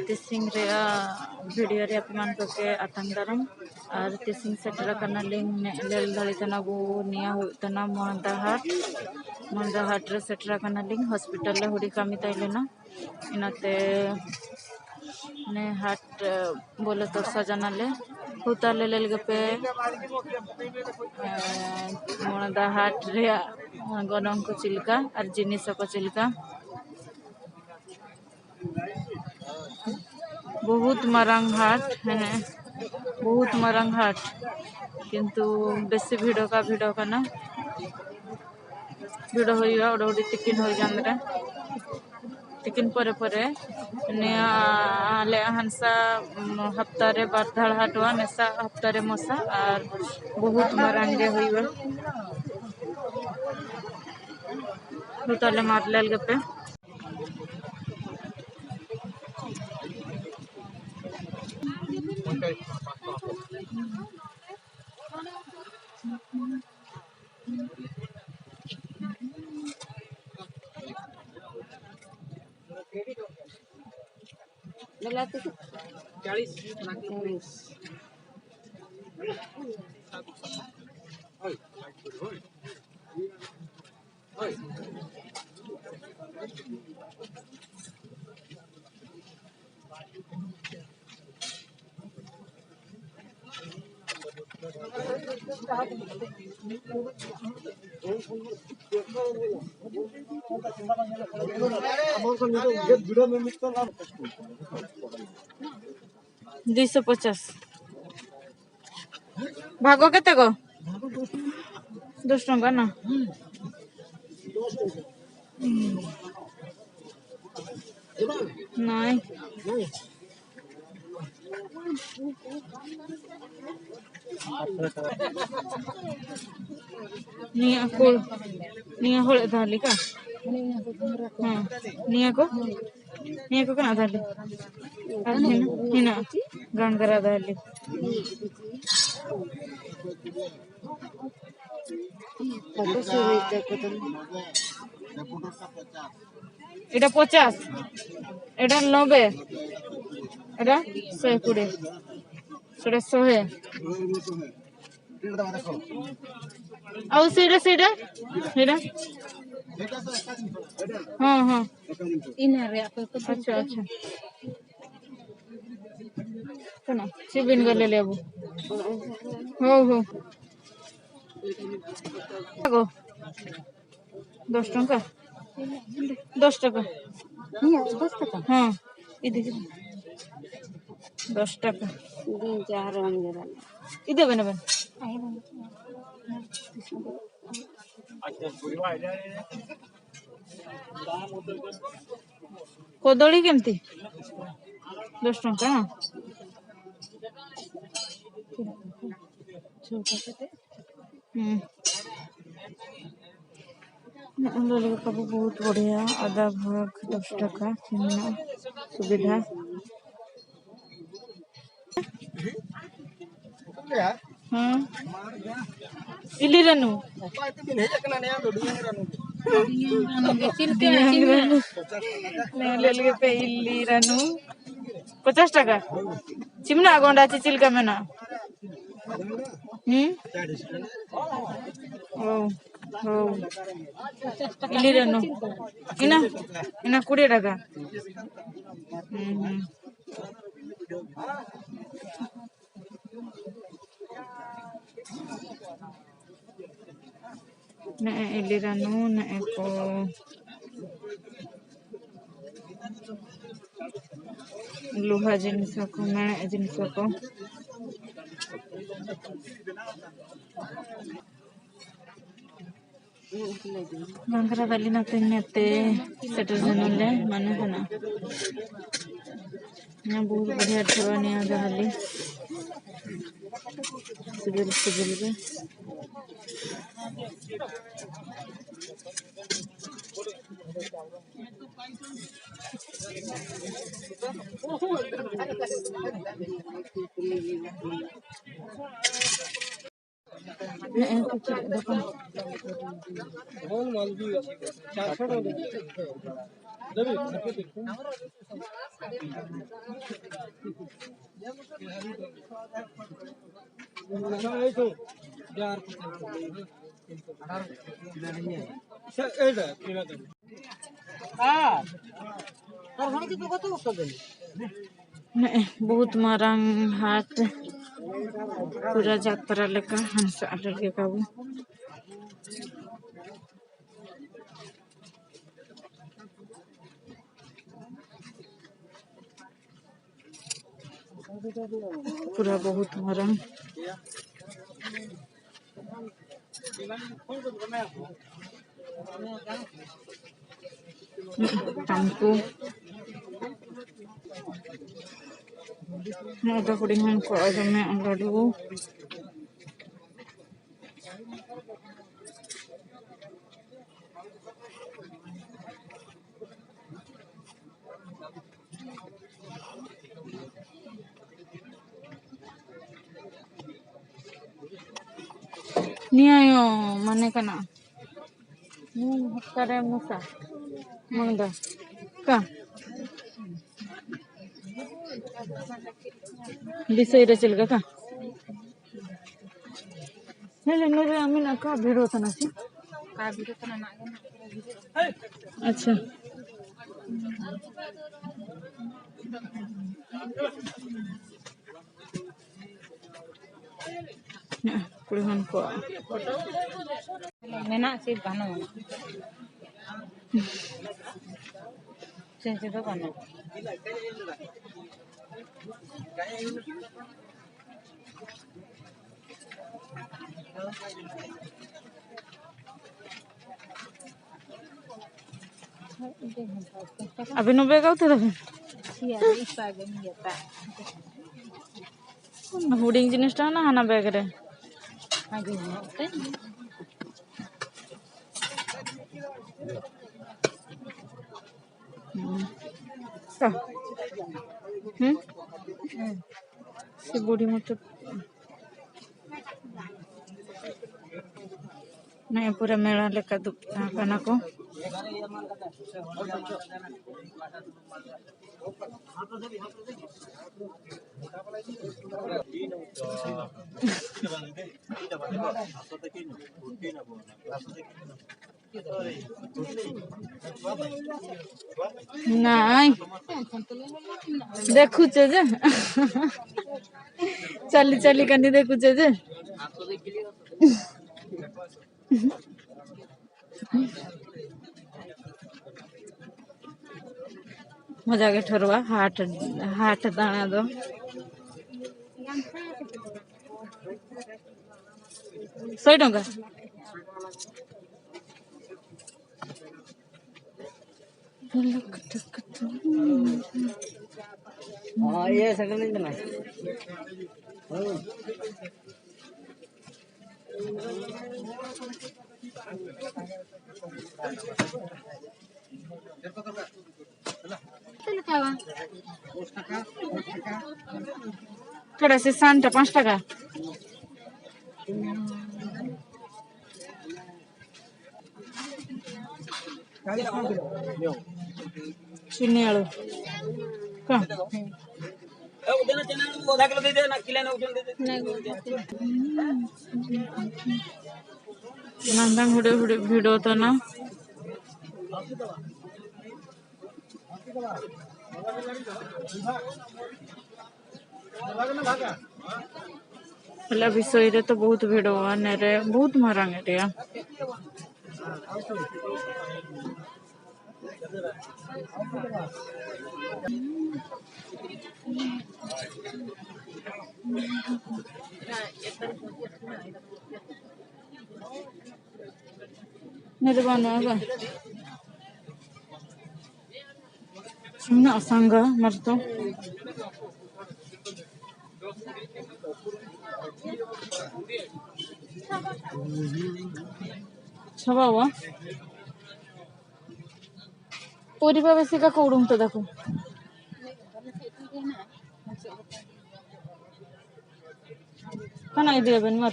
तिसिंग video रे अपमान के आतंक दारम और तिसिंग सेटर करना लिंग लेल धड़ी तना वो निया तना मोहनदा हाट रे सेटर करना लिंग हॉस्पिटल ले हुडी कामी ताइलेना इनाते ने हाट बोले तो सजना ले हुता ले लेल गपे मोहनदा हाट रे गनंग को चिलका और जिनिस को चिलका बहुत मरंग हाट है बहुत मरंग हाट किंतु बेसी भिड़ो का ना भिड़ो होइबा ओडोडी तिकिन होई जानरे तिकिन परे ने हंसा हफ्ता रे बारधाड़ हाटवा नेसा हफ्ता रे मसा और बहुत मरंगे होइबा हुताले मार लेल गपे दुईश 50 भाग केते गो 10 टंका ना नहीं निया होले धाली का हां निया को कना धाली हिना गंगरा धाली এটা 50 এটা 90 এটা 120 সেটা 100 ଆଉ ସେଇଟା हाँ हाँ अच्छा अच्छा कना सिबिन गले लेबो हो 10 टंका 10 टका हाँ इधर 10 टका इधर बने कदली केमती 10 टंका बहुत बढ़िया आधा भाग 10 टका सुविधा हाँ इली रनु पे इली रनु 50 टका चिमना गोंडा चिलका में ना इली रनु इना 20 टका ने इली रनु ने को लुहा जिनिस को मेणे जिनिस को गंगरा दाली ना तेनेते सेटर जनले माने हना ना बहुत बढ़िया ठेवा निया दाली सिबिल के माल भी 400 बहुत मारांग हाट पूरा जात्रा लेका हंस आटे काबू पूरा बहुत Marang tampu ada kuringan ko ada me aladu ni ayo mane kana kare musa mangda ka bisa ira चल का नहीं नहीं आमी ना का भीड़ होता ना सी का भीड़ होता ना अच्छा कुड़हन को मेना से गाना से तो गाना अभी नो बेगा उते दबे हुडिंग जिनिसटा ना हाना बैग रे से बूढ़ी मत नहीं पूरा मेला लेका दुकान को नहीं देखु जे चली चली कनी देखु जे मजा के ठरवा हाट हाट दाना दो 100 टंका हाँ ये सकल नहीं देना थोड़ा से सांटा 5 টাকা चुनी आलू का नंदन हुडे हुडे भिड़ो तो ना पहला विषय रे तो बहुत भीड़ हुआ नेरे बहुत मारांगे रे निर्वाण होगा सुना संग मरतो छवा हुआ पूरी बेसी का कोडूं तो देखो कना दिया बन मर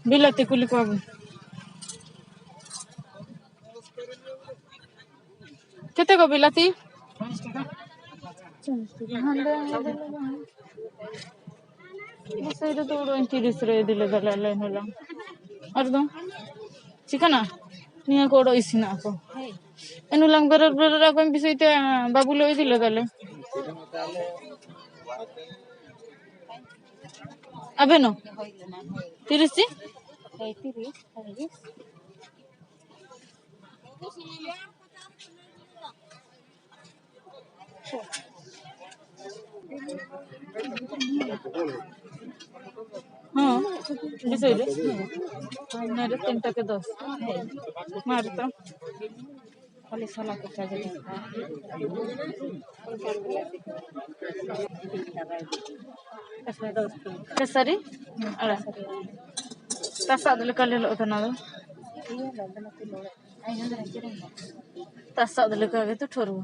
बिलते कुली को केते को बिलाती बस तो 30 रे दिले दला लाइन होला अर्दो चिकना निया कोडो इसिना को एनु लंग बरर बरर को बिसइते बाबू लई दिले दले अबे नो 30 ची 30 हाँ बिसइले मेरे 3 टके 10 मारता खाली साला के चाहे कसरी अरे तसादल कले लो तना तसादल कागे तो ठोरू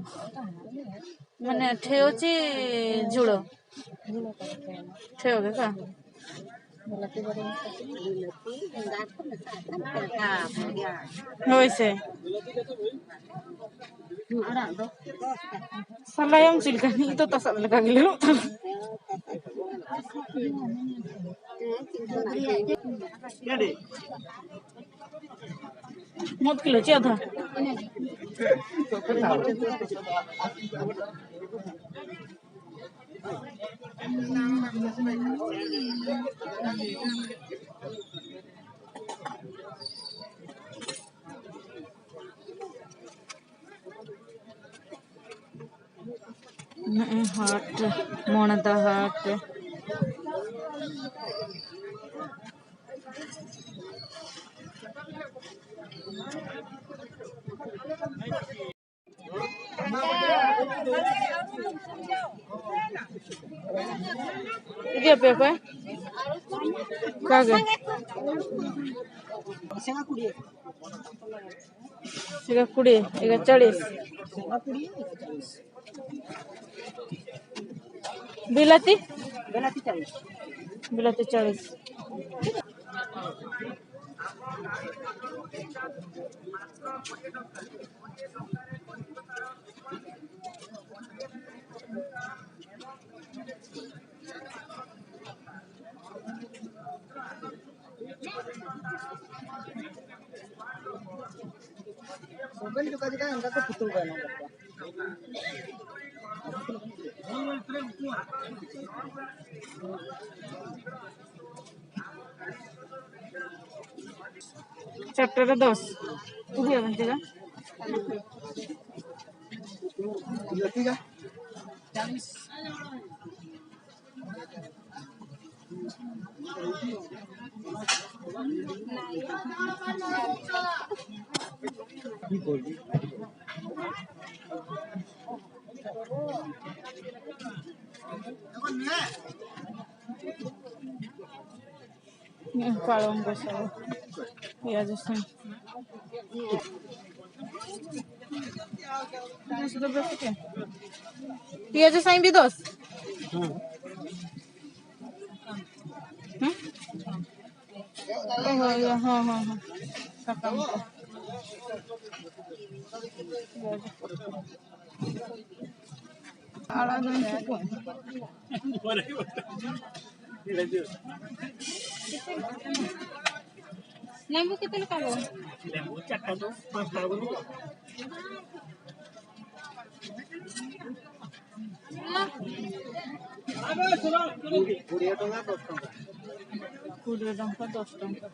माने ठेओची जुड़ो ठेओगे का वैसे सलायम चिलकनी तो तसादल कागे ले लो मत किलो ची आधा हाट मोणदा हाट Dia apa? Kagak. Sega kudi, 40. Bilati? Bilati 40. Soben juga jika enggak tuh betul kan chapter 10 udah nanti kan tiga kalau enggak salah ya justru sudah berapa ya dia aja saing bidos oh ya ha ha ha kakak ala dan cukup lembu kita kalau lembu cakap tu pas tahu ni Kudia tangka 10 tangka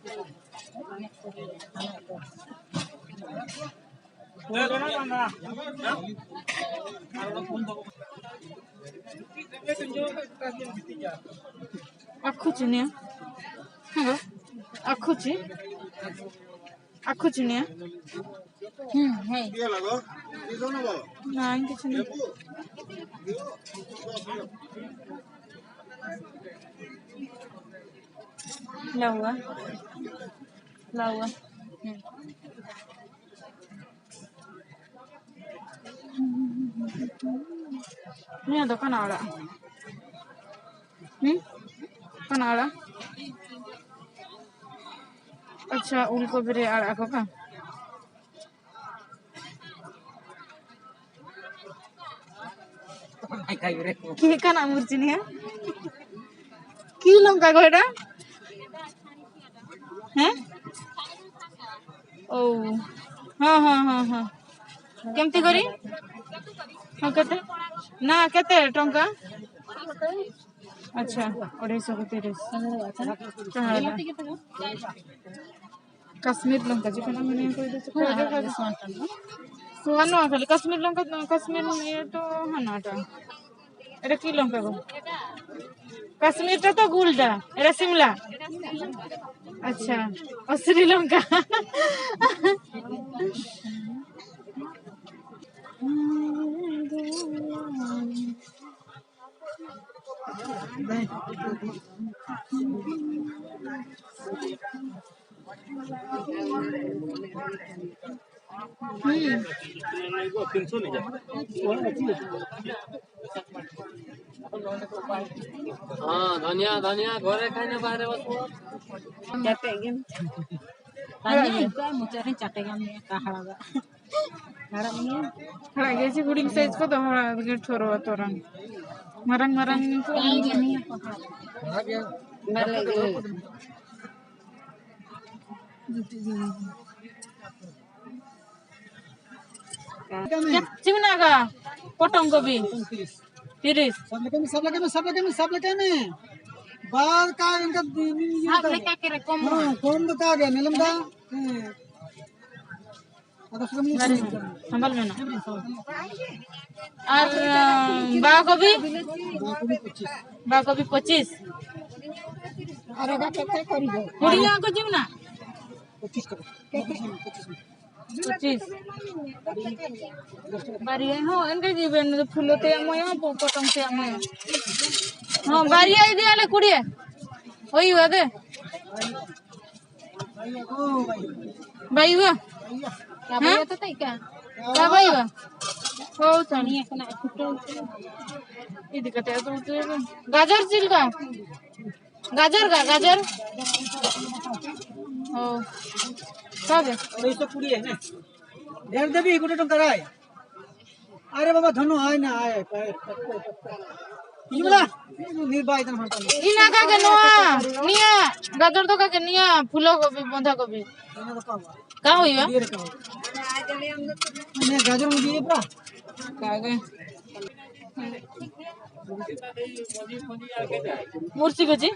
aku cini ya aku cini ya hai nah ini cini lawa ini ada kan ala kan ala अच्छा उनको भी आड़ा को का কি কানা মুরচি নিয়ে কি লঙ্কা গো এটা হ্যাঁ ও হ্যাঁ হ্যাঁ হ্যাঁ হ্যাঁ কেমতি করি ହଁ କେତେ ନା କେତେ ଟଙ୍କା ଆଚ୍ଛା 230 କାଶ୍ମୀର ଲଙ୍କା ଯେ କେନା ମାନେ କହିଦେଉଛି ସୁହାନ ଖାଲି କାଶ୍ମୀର ଲଙ୍କା କାଶ୍ମୀର ଇଏ ତ ହାନାଟା এটা কি লঙ্কা গো কাশ্মীরটা তো গুলটা এটা সিমলা আচ্ছা ও শ্রীলঙ্কা हाँ धनिया धनिया घरे खाने बाहर बस Capek kan? Tanya juga mau cari catekan nih kahalaga. Harap ini. Harap dia sih kuning size ko dah harap dia thoro atoran. Marang-marang ko ini apa? Balik. Cimna ka? Potong gobi. 30. सब लेके में बाल का इनका Sak leka kira kom. हाँ कौन बता गया नीलम दा संभल में ना और बागोबी 25 अरे का कैसे करी गो कुड़िया को जीव ना 25 करो 25 बारिया हो इनके जीवन फूलों ते आमया पटंग ते आमया हाँ बारिया इधर आले कुड़िया वही हुआ दे भाई हुआ क्या भाई तो तय क्या भाई हुआ हो तनिया कना फुटो ये दिक्कत है तो गाजर चिल का गाजर हो सब है 220 है ना ढेर देबी गोटे टंका राय अरे बाबा धनु आय ना आय इबला निर्बाय तन हरता इना का के नोआ निया गाजर तो का के निया फूलो गोभी बंधा गोभी का होइबा मैं गाजर में दिए पूरा का गे मुर्सी को जी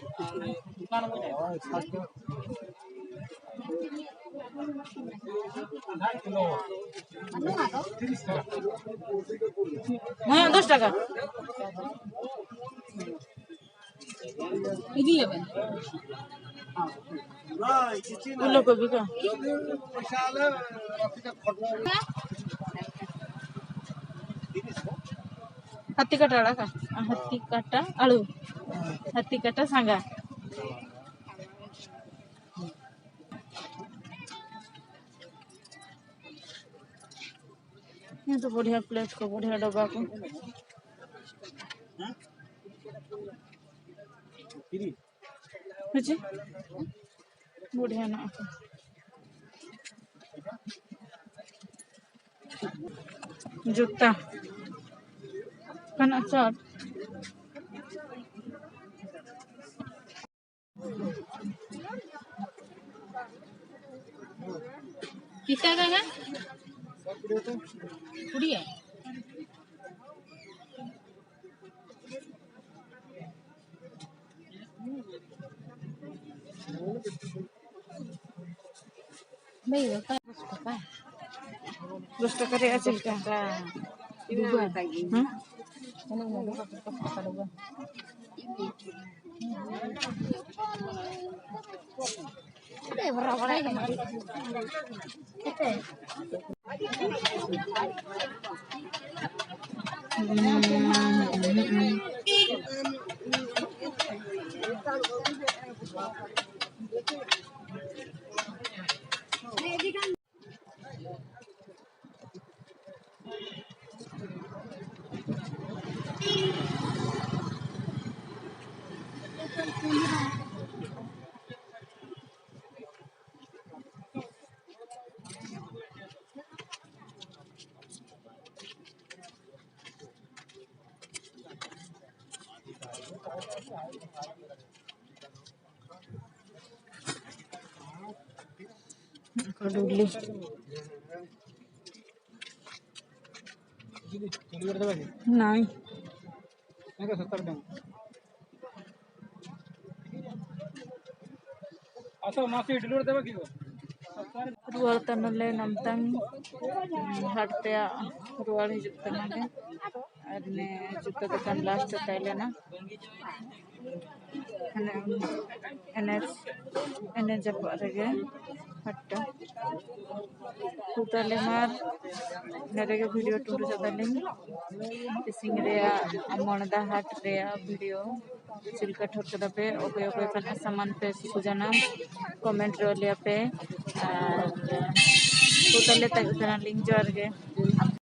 हाँ 10 টাকা इदी लेबे फूलो गोभी का हत्ती कटाड़ा का हत्ती काटा आलू हत्ती काटा सांगा ये तो बढ़िया प्लेट को बढ़िया डब्बा को बुझी बढ़िया ना जूता कना शर्ट कितना का है पूरी है नहीं होता 10 টাকা রে আছে টাকা দুবার হ্যাঁ কোনো মনে টাকা দুবার এ বরাবর আছে কত डुगली नहीं रुआड़ तनले नमतंग हाट पे रुआड़ हिजुग तनाले और ने जुत्ता दुकान लास्ट ताइले ना एने जब रगे हट्टा कुताले मार नरेगे वीडियो टूर जदालिंग टिसिंग रेया अमोनदा हाट रेया वीडियो चिलका ठोर कदा पे ओके ओके कना सामान पे सुजाना कमेंट रे लिया पे कुताले तक लिंक जोर गे